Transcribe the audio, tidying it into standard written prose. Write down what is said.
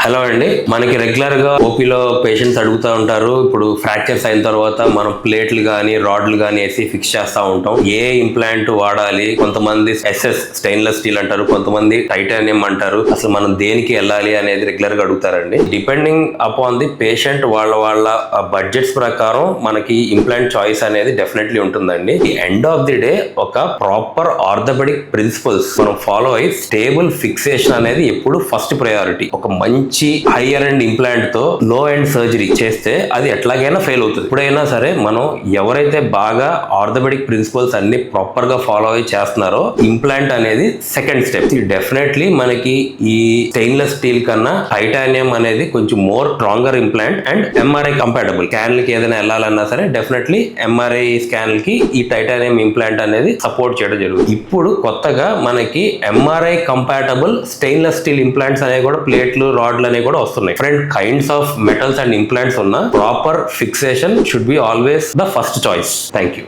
Hello అండి, మనకి regular గా ఓపీలో పేషెంట్స్ అడుగుతూ ఉంటారు. ఇప్పుడు ఫ్రాక్చర్స్ అయిన తర్వాత మనం ప్లేట్లు గానీ రాడ్లు గానీ వేసి ఫిక్స్ చేస్తూ ఉంటాం. ఏ ఇంప్లాంట్ వాడాలి? కొంతమంది ఎస్ఎస్ స్టెయిన్లెస్ స్టీల్ అంటారు, కొంతమంది టైటానియం అంటారు. అసలు మనం దేనికి వెళ్ళాలి అనేది రెగ్యులర్ గా అడుగుతారండి. డిపెండింగ్ అపాన్ ది పేషెంట్ వాళ్ళ బడ్జెట్స్ ప్రకారం మనకి ఇంప్లాంట్ చాయిస్ అనేది డెఫినెట్లీ ఉంటుందండి. ఎండ్ ఆఫ్ ది డే ఒక ప్రాపర్ ఆర్థోపెడిక్ ప్రిన్సిపల్స్ మనం ఫాలో అయ్యి స్టేబుల్ ఫిక్సేషన్ అనేది ఎప్పుడు ఫస్ట్ ప్రయారిటీ. ఒక మంచి హైయర్ అండ్ ఇంప్లాంట్ తో లో ఎండ్ సర్జరీ చేస్తే అది ఎట్లాగైనా ఫెయిల్ అవుతుంది. ఎప్పుడైనా సరే మనం ఎవరైతే బాగా ఆర్థోపెడిక్ ప్రిన్సిపల్స్ అన్ని ప్రాపర్ గా ఫాలో అయ్యి చేస్తున్నారో ఇంప్లాంట్ అనేది సెకండ్ స్టెప్. డెఫినెట్లీ మనకి ఈ స్టెయిన్లెస్ స్టీల్ కన్నా టైటానియం అనేది కొంచెం more stronger implant and MRI compatible. Scan కి ఏదైనా వెళ్ళాలన్నా సరే డెఫినెట్లీ ఎంఆర్ఐ స్కాన్ కి ఈ టైటానియం ఇంప్లాంట్ అనేది సపోర్ట్ చేయడం జరుగుతుంది. ఇప్పుడు కొత్తగా మనకి MRI compatible stainless steel implants అనేవి కూడా ప్లేట్లు రాడ్లు అనేవి కూడా వస్తున్నాయి. Different kinds of metals and implants ఉన్న proper fixation should be always the first choice. Thank you.